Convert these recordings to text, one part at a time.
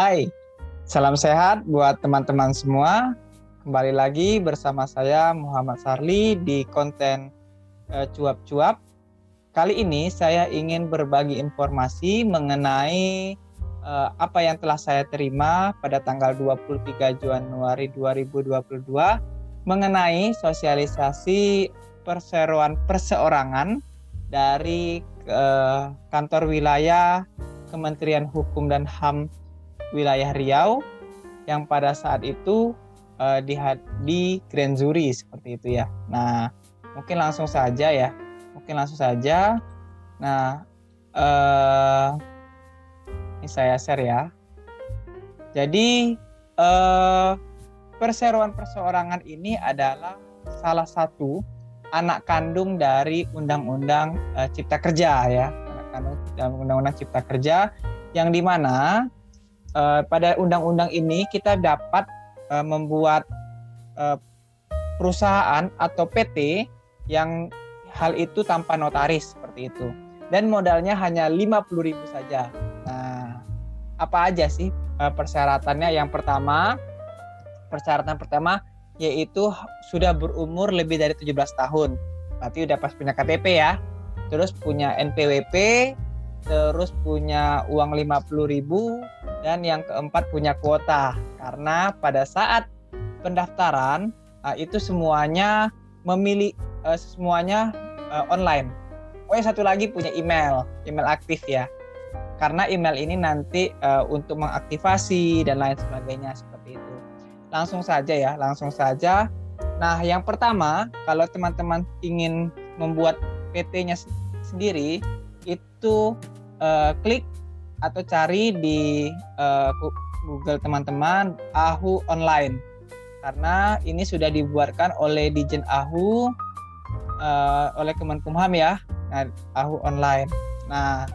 Hai, salam sehat buat teman-teman semua. Kembali lagi bersama saya Muhammad Sarli di konten Cuap-Cuap. Kali ini saya ingin berbagi informasi mengenai apa yang telah saya terima pada tanggal 23 Januari 2022 mengenai sosialisasi perseroan perseorangan dari kantor wilayah Kementerian Hukum dan HAM wilayah Riau yang pada saat itu di Grand Jury seperti itu ya. Nah, mungkin langsung saja. Nah, ini saya share ya. Jadi perseroan perseorangan ini adalah salah satu anak kandung dari Undang-Undang Cipta Kerja ya, anak kandung dalam Undang-Undang Cipta Kerja yang dimana pada undang-undang ini kita dapat membuat perusahaan atau PT yang hal itu tanpa notaris seperti itu. Dan modalnya hanya 50.000 saja. Nah, apa aja sih persyaratannya? Persyaratan pertama yaitu sudah berumur lebih dari 17 tahun. Berarti udah pas punya KTP ya. Terus punya NPWP, terus punya uang 50.000, dan yang keempat punya kuota. Karena pada saat pendaftaran itu semuanya online. Oh ya, satu lagi punya email aktif ya. Karena email ini nanti untuk mengaktifasi dan lain sebagainya seperti itu. Langsung saja. Nah, yang pertama, kalau teman-teman ingin membuat PT-nya sendiri, itu klik atau cari di Google teman-teman AHU Online, karena ini sudah dibuatkan oleh Dijen AHU oleh Kemenkumham ya. Nah, AHU Online. Nah,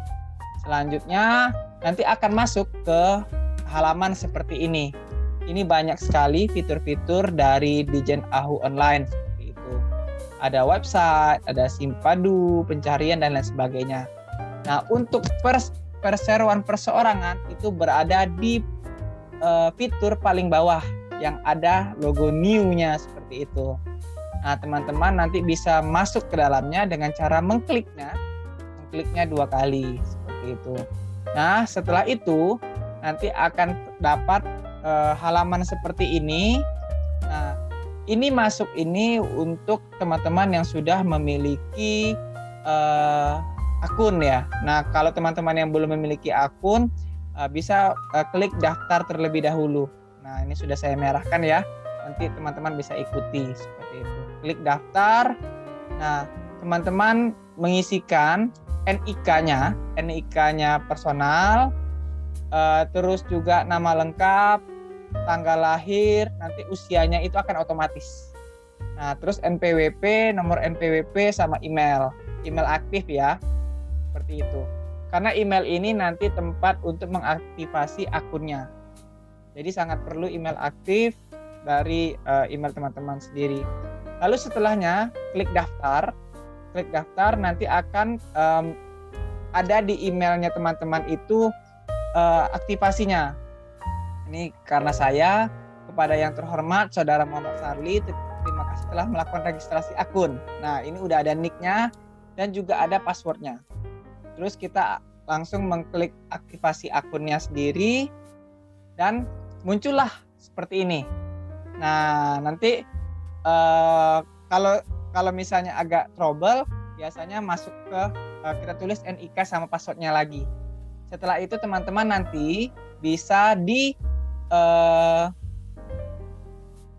selanjutnya nanti akan masuk ke halaman seperti ini. Ini banyak sekali fitur-fitur dari Dijen AHU Online seperti itu. Ada website, ada simpadu, pencarian dan lain sebagainya. Nah, untuk perseroan perseorangan itu berada di fitur paling bawah yang ada logo new-nya seperti itu. Nah, teman-teman nanti bisa masuk ke dalamnya dengan cara mengkliknya 2 kali seperti itu. Nah, setelah itu nanti akan dapat halaman seperti ini. Nah, ini masuk ini untuk teman-teman yang sudah memiliki akun ya. Nah, kalau teman-teman yang belum memiliki akun bisa klik daftar terlebih dahulu. Nah, ini sudah saya merahkan ya. Nanti teman-teman bisa ikuti seperti itu. Klik daftar. Nah, teman-teman mengisikan NIK-nya personal, terus juga nama lengkap, tanggal lahir, nanti usianya itu akan otomatis. Nah, terus NPWP, nomor NPWP sama email aktif ya. Seperti itu. Karena email ini nanti tempat untuk mengaktifasi akunnya. Jadi sangat perlu email aktif dari email teman-teman sendiri. Lalu setelahnya klik daftar nanti akan ada di emailnya teman-teman itu aktivasinya. Ini karena saya kepada yang terhormat Saudara Muhammad Sarli, terima kasih telah melakukan registrasi akun. Nah, ini udah ada nick-nya dan juga ada password-nya. Terus kita langsung mengklik aktivasi akunnya sendiri dan muncullah seperti ini. Nah, nanti kalau misalnya agak trouble, biasanya masuk ke kita tulis NIK sama passwordnya lagi. Setelah itu teman-teman nanti bisa di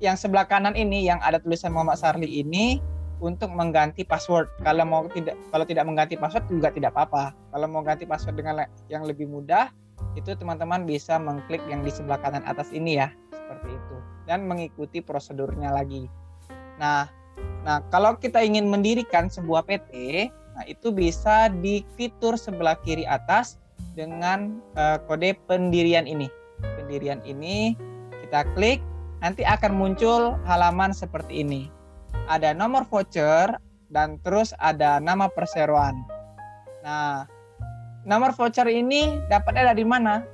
yang sebelah kanan ini yang ada tulisan Muhammad Sarli ini untuk mengganti password. Kalau tidak mengganti password juga tidak apa-apa. Kalau mau ganti password dengan yang lebih mudah, itu teman-teman bisa mengklik yang di sebelah kanan atas ini ya, seperti itu, dan mengikuti prosedurnya lagi. Nah, kalau kita ingin mendirikan sebuah PT, nah itu bisa di fitur sebelah kiri atas dengan kode pendirian ini. Pendirian ini kita klik, nanti akan muncul halaman seperti ini. Ada nomor voucher dan terus ada nama perseroan. Nah, nomor voucher ini dapatnya dari mana?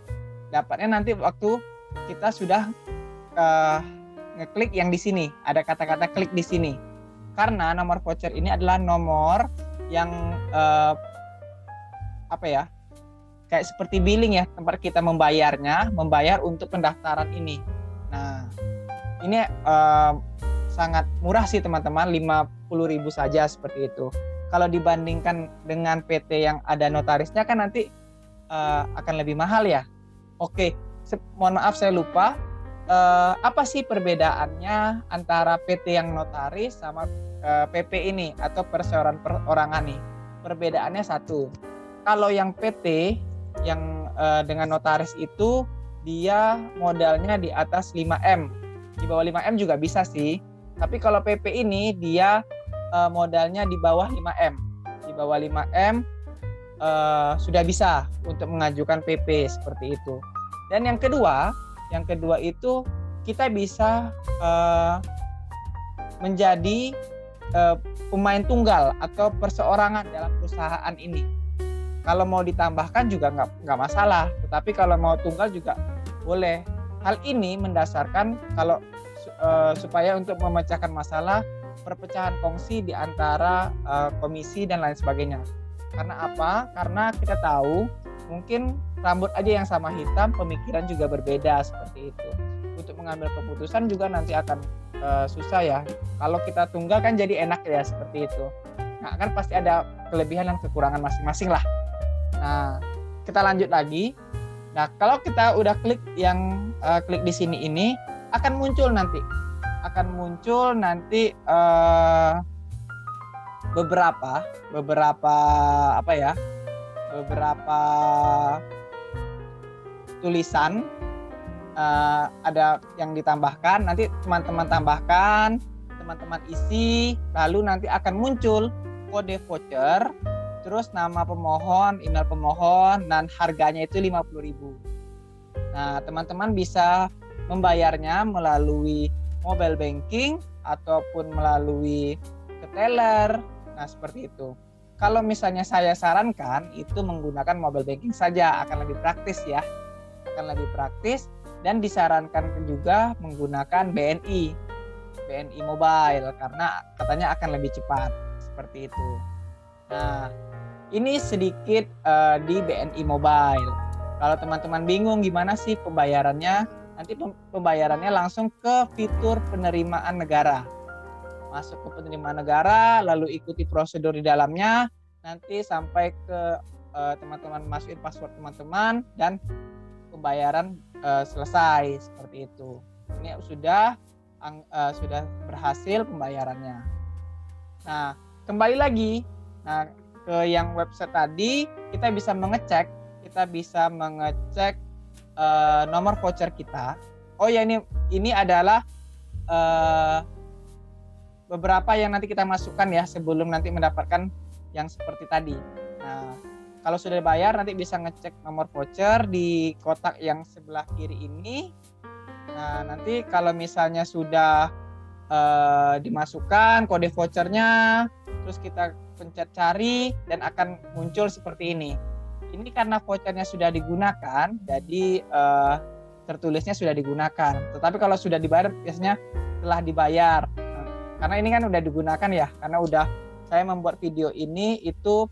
dapatnya nanti waktu kita sudah ngeklik yang di sini, ada kata-kata klik di sini. Karena nomor voucher ini adalah nomor yang kayak seperti billing ya, tempat kita membayar untuk pendaftaran ini. Nah, ini sangat murah sih teman-teman, 50.000 saja seperti itu. Kalau dibandingkan dengan PT yang ada notarisnya kan nanti akan lebih mahal ya. Oke, mohon maaf saya lupa. Apa sih perbedaannya antara PT yang notaris sama PP ini atau perseroan perorangan nih? Perbedaannya satu. Kalau yang PT yang dengan notaris itu dia modalnya di atas 5M. Di bawah 5M juga bisa sih. Tapi kalau PP ini dia modalnya di bawah 5M. Di bawah 5M sudah bisa untuk mengajukan PP seperti itu. Dan yang kedua itu kita bisa menjadi pemain tunggal atau perseorangan dalam perusahaan ini. Kalau mau ditambahkan juga nggak masalah, tetapi kalau mau tunggal juga boleh. Hal ini mendasarkan kalau supaya untuk memecahkan masalah perpecahan kongsi di antara komisi dan lain sebagainya. Karena apa? Karena kita tahu mungkin rambut aja yang sama hitam, pemikiran juga berbeda seperti itu. Untuk mengambil keputusan juga nanti akan susah ya. Kalau kita tunggal kan jadi enak ya seperti itu. Nah, kan pasti ada kelebihan dan kekurangan masing-masing lah. Nah, kita lanjut lagi. Nah, kalau kita udah klik klik di sini ini akan muncul nanti beberapa tulisan, ada yang ditambahkan, nanti teman-teman tambahkan, teman-teman isi, lalu nanti akan muncul kode voucher, terus nama pemohon, email pemohon, dan harganya itu 50.000. Nah, teman-teman bisa membayarnya melalui mobile banking ataupun melalui teller. Nah, seperti itu. Kalau misalnya saya sarankan itu menggunakan mobile banking saja, akan lebih praktis ya. Akan lebih praktis, dan disarankan juga menggunakan BNI Mobile karena katanya akan lebih cepat seperti itu. Nah, ini sedikit di BNI Mobile. Kalau teman-teman bingung gimana sih pembayarannya, nanti pembayarannya langsung ke fitur penerimaan negara. Masuk ke penerimaan negara, lalu ikuti prosedur di dalamnya, nanti sampai ke teman-teman masukin password teman-teman dan pembayaran selesai seperti itu. Ini sudah berhasil pembayarannya. Nah, kembali lagi. Nah, ke yang website tadi kita bisa mengecek nomor voucher kita. Oh ya, ini adalah beberapa yang nanti kita masukkan ya sebelum nanti mendapatkan yang seperti tadi. Nah, kalau sudah dibayar nanti bisa ngecek nomor voucher di kotak yang sebelah kiri ini. Nah, nanti kalau misalnya sudah dimasukkan kode vouchernya, terus kita pencet cari dan akan muncul seperti ini. Ini karena vouchernya sudah digunakan, jadi tertulisnya sudah digunakan. Tetapi kalau sudah dibayar biasanya telah dibayar. Nah, karena ini kan udah digunakan ya, karena udah saya membuat video ini itu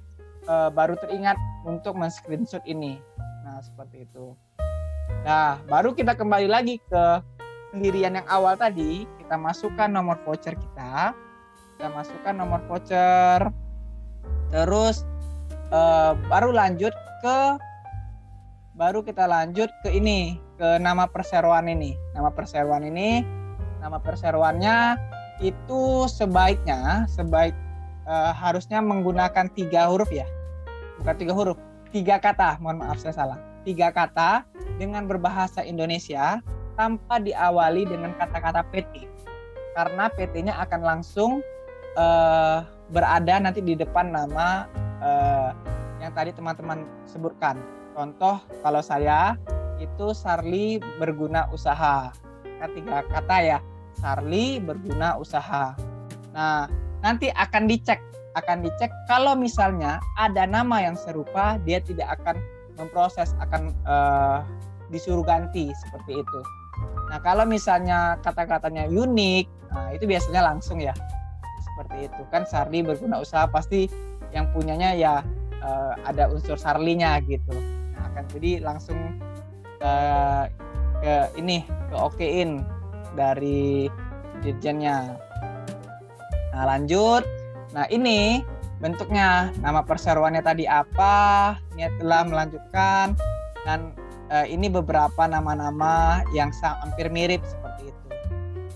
baru teringat untuk men-screenshot ini. Nah, seperti itu. Nah, baru kita kembali lagi ke pendirian yang awal tadi, kita masukkan nomor voucher kita. Kita masukkan nomor voucher. Terus baru kita lanjut ke ini, ke nama perseroan ini. Nama perseroannya itu harusnya menggunakan 3 huruf ya. Bukan 3 huruf, 3 kata. Mohon maaf saya salah. 3 kata dengan berbahasa Indonesia tanpa diawali dengan kata-kata PT. Karena PT-nya akan langsung berada nanti di depan nama yang tadi teman-teman sebutkan. Contoh kalau saya itu Sarli Berguna Usaha. Kan 3 kata ya. Sarli Berguna Usaha. Nah, nanti akan dicek kalau misalnya ada nama yang serupa, dia tidak akan memproses, akan disuruh ganti seperti itu. Nah, kalau misalnya kata-katanya unik, nah itu biasanya langsung ya. Seperti itu kan, Sarli berguna usaha pasti yang punyanya ya ada unsur Sarlinya gitu. Nah, akan jadi langsung ke okein dari dirjennya. Nah, lanjut. Nah, ini bentuknya, nama perseroannya tadi apa, ini telah melanjutkan, dan ini beberapa nama-nama yang hampir mirip seperti itu.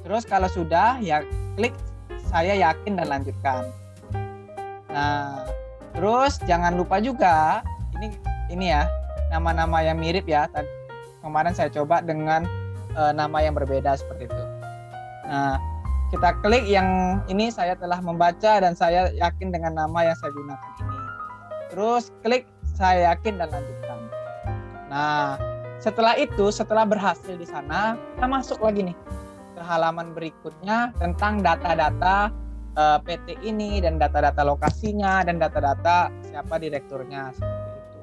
Terus kalau sudah ya klik saya yakin dan lanjutkan. Nah, terus jangan lupa juga ini ya, nama-nama yang mirip ya. Kemarin saya coba dengan nama yang berbeda seperti itu. Nah, kita klik yang ini, saya telah membaca dan saya yakin dengan nama yang saya gunakan ini. Terus klik saya yakin dan lanjutkan. Nah, setelah itu, setelah berhasil di sana, kita masuk lagi nih ke halaman berikutnya tentang data-data PT ini dan data-data lokasinya dan data-data siapa direkturnya seperti itu.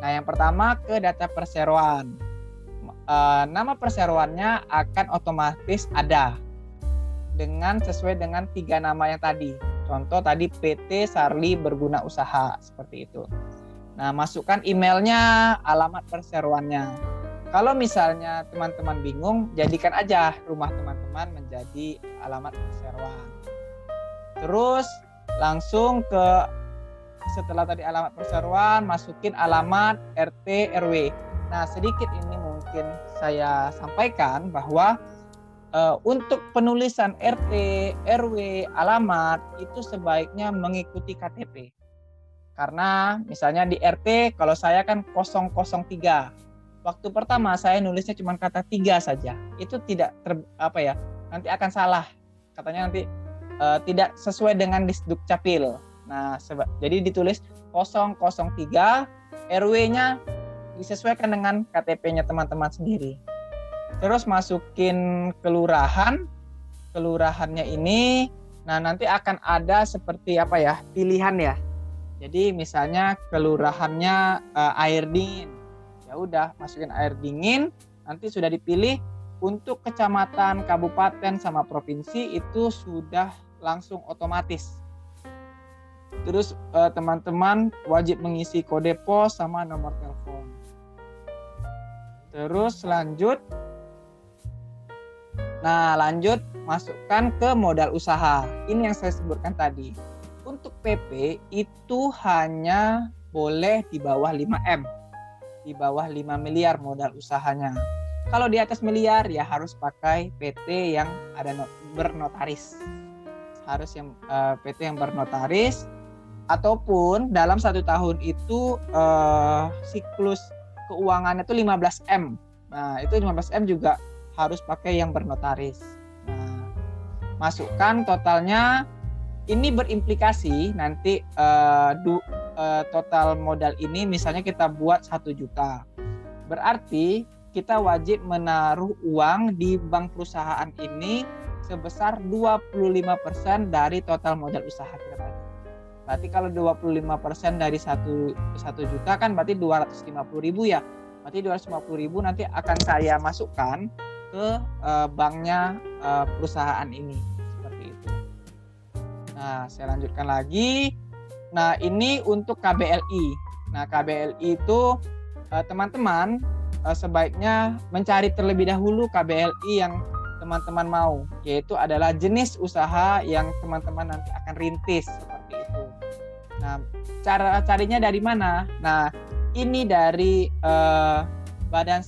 Nah, yang pertama ke data perseroan. Nama perseroannya akan otomatis ada sesuai dengan 3 nama yang tadi. Contoh tadi PT Sarli Berguna Usaha seperti itu. Nah, masukkan emailnya, alamat perseroannya. Kalau misalnya teman-teman bingung, jadikan aja rumah teman-teman menjadi alamat perseroan. Terus langsung setelah tadi alamat perseroan, masukin alamat RT RW. Nah, sedikit ini mungkin saya sampaikan bahwa untuk penulisan RT, RW, alamat itu sebaiknya mengikuti KTP. Karena misalnya di RT, kalau saya kan 003. Waktu pertama saya nulisnya cuma kata 3 saja. Itu tidak nanti akan salah. Katanya nanti tidak sesuai dengan Disdukcapil. Nah, jadi ditulis 003, RW-nya disesuaikan dengan KTP-nya teman-teman sendiri. Terus masukin kelurahannya ini. Nah, nanti akan ada seperti pilihan ya. Jadi misalnya kelurahannya air dingin. Ya udah, masukin air dingin, nanti sudah dipilih. Untuk kecamatan, kabupaten sama provinsi itu sudah langsung otomatis. Terus teman-teman wajib mengisi kode pos sama nomor telepon. Terus lanjut masukkan ke modal usaha. Ini yang saya sebutkan tadi. Untuk PP itu hanya boleh di bawah 5M. Di bawah 5 miliar modal usahanya. Kalau di atas miliar ya harus pakai PT yang ada bernotaris. Harus yang PT yang bernotaris, ataupun dalam 1 tahun itu siklus keuangannya itu 15M. Nah, itu 15M juga harus pakai yang bernotaris. Nah, masukkan totalnya. Ini berimplikasi nanti total modal ini misalnya kita buat 1 juta. Berarti kita wajib menaruh uang di bank perusahaan ini sebesar 25% dari total modal usaha kita tadi. Berarti kalau 25% dari 1 juta kan berarti 250.000 ya. Berarti 250.000 nanti akan saya masukkan ke banknya perusahaan ini seperti itu. Nah, saya lanjutkan lagi. Nah, ini untuk KBLI. Nah, KBLI itu teman-teman sebaiknya mencari terlebih dahulu KBLI yang teman-teman mau, yaitu adalah jenis usaha yang teman-teman nanti akan rintis seperti itu. Nah, cara carinya dari mana? Nah, ini dari Badan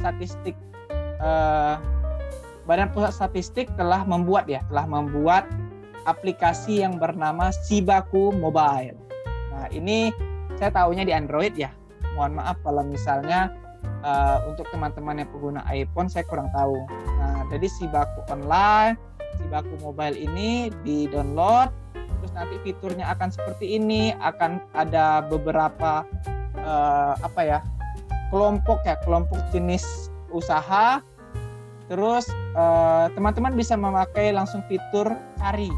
Pusat Statistik telah membuat aplikasi yang bernama Sibaku Mobile. Nah, ini saya tahunya di Android ya. Mohon maaf kalau misalnya untuk teman-teman yang pengguna iPhone saya kurang tahu. Nah, jadi Sibaku Online, Sibaku Mobile ini di-download, terus nanti fiturnya akan seperti ini, akan ada beberapa kelompok jenis usaha. Terus teman-teman bisa memakai langsung fitur cari.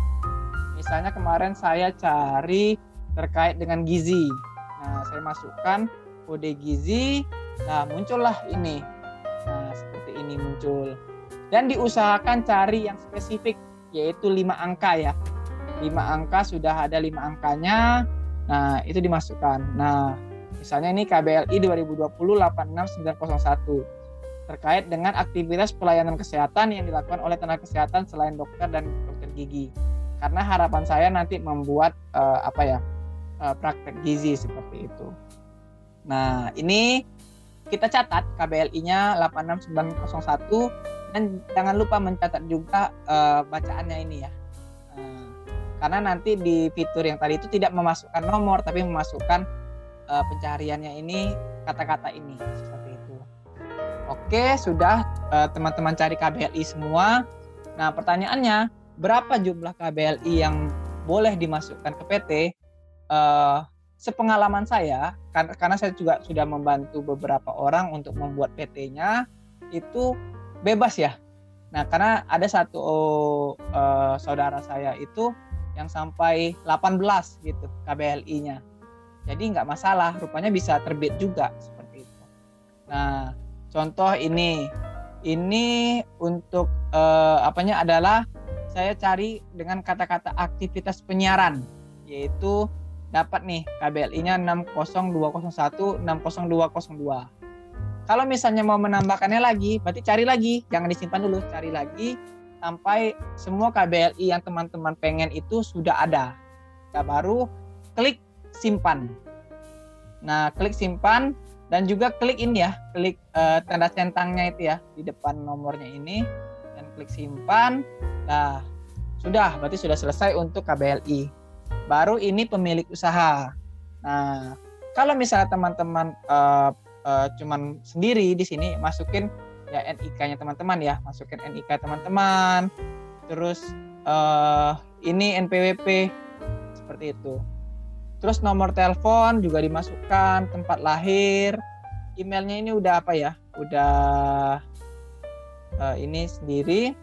Misalnya kemarin saya cari terkait dengan gizi. Nah, saya masukkan kode gizi. Nah, muncullah ini Nah, seperti ini muncul. Dan diusahakan cari yang spesifik, yaitu 5 angka ya. 5 angka, sudah ada 5 angkanya. Nah, itu dimasukkan. Nah, misalnya ini KBLI 2020-86901 terkait dengan aktivitas pelayanan kesehatan yang dilakukan oleh tenaga kesehatan selain dokter dan dokter gigi. Karena harapan saya nanti membuat praktek gizi seperti itu. Nah, ini kita catat KBLI-nya 86901 dan jangan lupa mencatat juga bacaannya ini ya. Karena nanti di fitur yang tadi itu tidak memasukkan nomor tapi memasukkan pencariannya ini, kata-kata ini seperti itu. Oke, sudah teman-teman cari KBLI semua. Nah, pertanyaannya, berapa jumlah KBLI yang boleh dimasukkan ke PT? Sepengalaman saya, karena saya juga sudah membantu beberapa orang untuk membuat PT-nya, itu bebas ya. Nah, karena ada satu saudara saya itu yang sampai 18 gitu KBLI-nya. Jadi nggak masalah, rupanya bisa terbit juga seperti itu. Nah, contoh ini untuk adalah saya cari dengan kata-kata aktivitas penyiaran, yaitu dapat nih KBLI-nya 60201 60202. Kalau misalnya mau menambahkannya lagi, berarti cari lagi, jangan disimpan dulu, cari lagi sampai semua KBLI yang teman-teman pengen itu sudah ada. Nah, baru klik simpan. Nah, klik simpan dan juga klik ini ya, klik tanda centangnya itu ya di depan nomornya ini dan klik simpan. Nah, sudah, berarti sudah selesai untuk KBLI. Baru ini pemilik usaha. Nah, kalau misalnya teman-teman cuman sendiri di sini, masukin ya NIK-nya teman-teman ya, masukin NIK teman-teman. Terus ini NPWP seperti itu. Terus nomor telepon juga dimasukkan, tempat lahir, emailnya ini udah apa ya? Udah ini sendiri.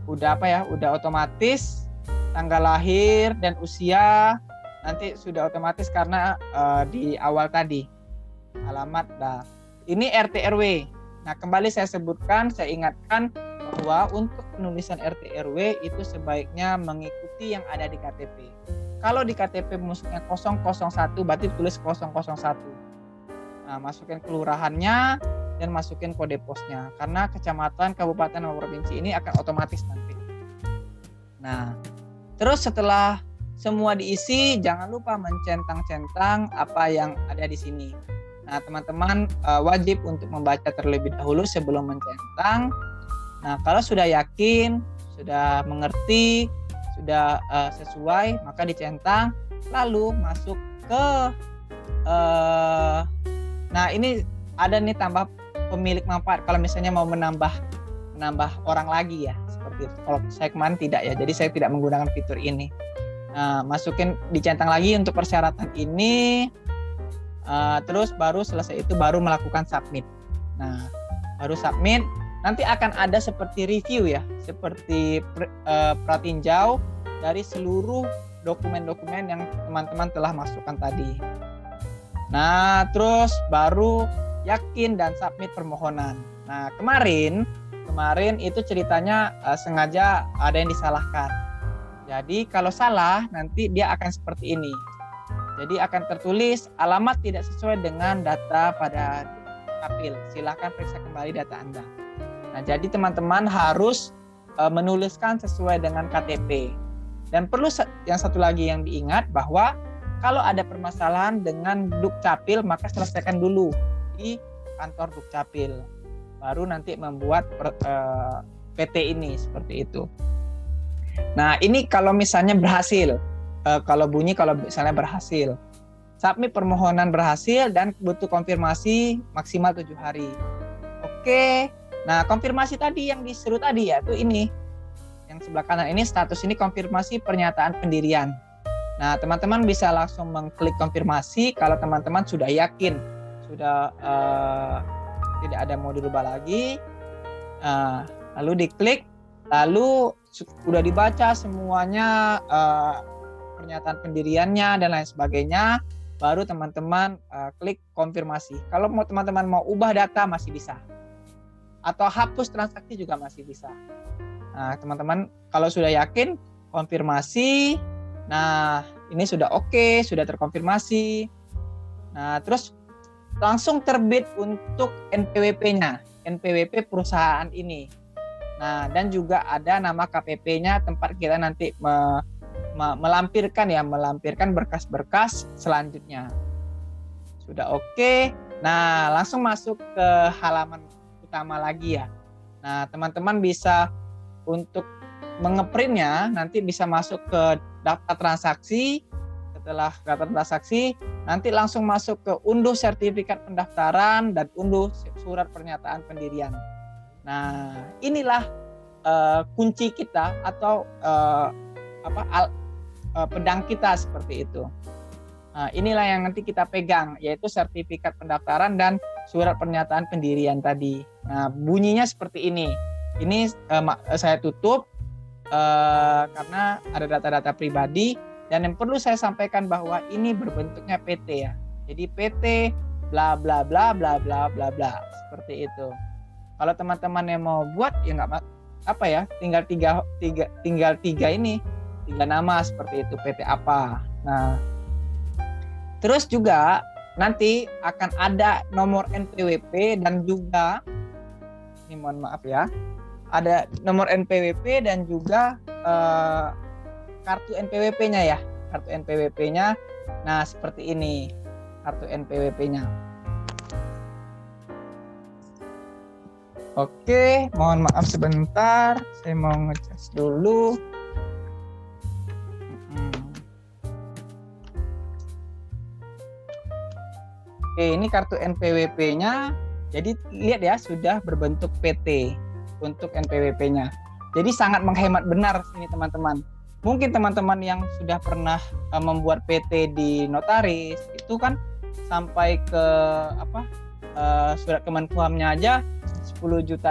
Udah apa ya? Udah otomatis. Tanggal lahir dan usia nanti sudah otomatis karena di awal tadi. Alamat dah. Ini RT RW. Nah, kembali saya sebutkan, saya ingatkan bahwa untuk penulisan RT RW itu sebaiknya mengikuti yang ada di KTP. Kalau di KTP musiknya 001, berarti tulis 001. Nah, masukin kelurahannya dan masukin kode posnya. Karena kecamatan, kabupaten, maupun provinsi ini akan otomatis nanti. Nah, terus setelah semua diisi, jangan lupa mencentang-centang apa yang ada di sini. Nah, teman-teman wajib untuk membaca terlebih dahulu sebelum mencentang. Nah, kalau sudah yakin, sudah mengerti, sudah sesuai, maka dicentang, lalu masuk ke nah, ini ada nih tambah pemilik manfaat kalau misalnya mau menambah orang lagi ya, seperti itu. Kalau saya kemarin tidak ya, jadi saya tidak menggunakan fitur ini. Nah, masukin dicentang lagi untuk persyaratan ini. Terus baru selesai itu baru melakukan submit. Nah, baru submit, nanti akan ada seperti review ya, seperti pratinjau dari seluruh dokumen-dokumen yang teman-teman telah masukkan tadi. Nah, terus baru yakin dan submit permohonan. Nah, kemarin itu ceritanya sengaja ada yang disalahkan. Jadi kalau salah nanti dia akan seperti ini. Jadi akan tertulis alamat tidak sesuai dengan data pada Dukcapil. Silakan periksa kembali data Anda. Nah, jadi teman-teman harus menuliskan sesuai dengan KTP. Dan perlu yang satu lagi yang diingat bahwa kalau ada permasalahan dengan Dukcapil, maka selesaikan dulu di kantor Dukcapil. Baru nanti membuat PT ini seperti itu. Nah, ini kalau misalnya berhasil. Kalau misalnya berhasil, submit permohonan berhasil dan butuh konfirmasi maksimal 7 hari. Oke, nah konfirmasi tadi yang disuruh tadi ya, itu ini yang sebelah kanan ini, status ini konfirmasi pernyataan pendirian. Nah, teman-teman bisa langsung mengklik konfirmasi kalau teman-teman sudah yakin, sudah tidak ada mau dirubah lagi. Lalu diklik, lalu sudah dibaca semuanya, pernyataan pendiriannya dan lain sebagainya, baru teman-teman klik konfirmasi. Kalau teman-teman mau ubah data masih bisa. atau hapus transaksi juga masih bisa. Nah, teman-teman kalau sudah yakin, konfirmasi. Nah, ini sudah oke, sudah terkonfirmasi. Nah, terus langsung terbit untuk NPWP-nya, NPWP perusahaan ini. Nah, dan juga ada nama KPP-nya, tempat kita nanti melampirkan berkas-berkas selanjutnya. Sudah oke. Nah, langsung masuk ke halaman utama lagi ya. Nah, teman-teman bisa untuk mengeprintnya nanti bisa masuk ke daftar transaksi. Setelah daftar transaksi, nanti langsung masuk ke unduh sertifikat pendaftaran dan unduh surat pernyataan pendirian. Nah, inilah kunci kita atau pedang kita seperti itu. Nah, inilah yang nanti kita pegang, yaitu sertifikat pendaftaran dan surat pernyataan pendirian tadi. Nah, bunyinya seperti ini. Ini saya tutup karena ada data-data pribadi. Dan yang perlu saya sampaikan bahwa ini berbentuknya PT ya. Jadi PT bla bla bla bla bla bla bla seperti itu. Kalau teman-teman yang mau buat ya nggak apa ya, tinggal tiga ini, 3 nama seperti itu, PT apa. Nah, terus juga nanti akan ada nomor NPWP dan juga ini mohon maaf ya, ada nomor NPWP dan juga kartu NPWP-nya ya, kartu NPWP-nya. Nah, seperti ini kartu NPWP-nya. Oke, mohon maaf sebentar, saya mau ngecas dulu. Oke, ini kartu NPWP-nya. Jadi lihat ya, sudah berbentuk PT untuk NPWP-nya. Jadi sangat menghemat benar ini teman-teman. Mungkin teman-teman yang sudah pernah membuat PT di notaris itu kan sampai ke surat Kemenkumhamnya aja 10.600.000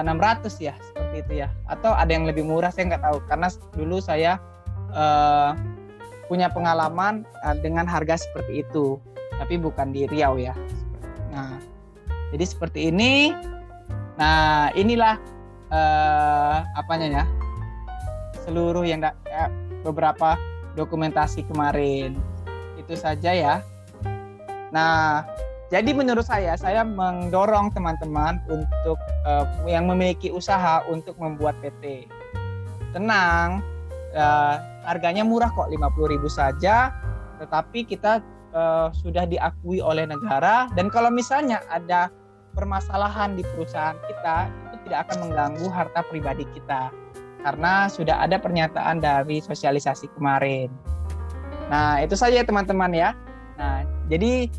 ya, seperti itu ya. Atau ada yang lebih murah, saya nggak tahu karena dulu saya punya pengalaman dengan harga seperti itu, tapi bukan di Riau ya. Nah, jadi seperti ini. Nah, inilah apanya ya, seluruh yang beberapa dokumentasi kemarin. Itu saja ya. Nah, jadi menurut saya mendorong teman-teman untuk yang memiliki usaha untuk membuat PT. Tenang, harganya murah kok, 50.000 saja, tetapi kita sudah diakui oleh negara, dan kalau misalnya ada permasalahan di perusahaan kita, itu tidak akan mengganggu harta pribadi kita. Karena sudah ada pernyataan dari sosialisasi kemarin. Nah, itu saja teman-teman ya. Nah, jadi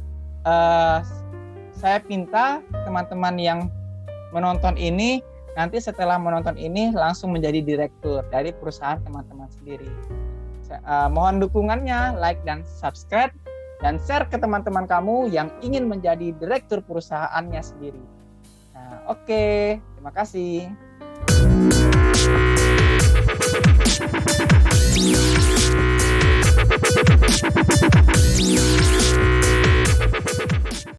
saya minta teman-teman yang menonton ini, nanti setelah menonton ini langsung menjadi direktur dari perusahaan teman-teman sendiri. Mohon dukungannya, like dan subscribe, dan share ke teman-teman kamu yang ingin menjadi direktur perusahaannya sendiri. Nah, oke. Terima kasih. We'll be right back.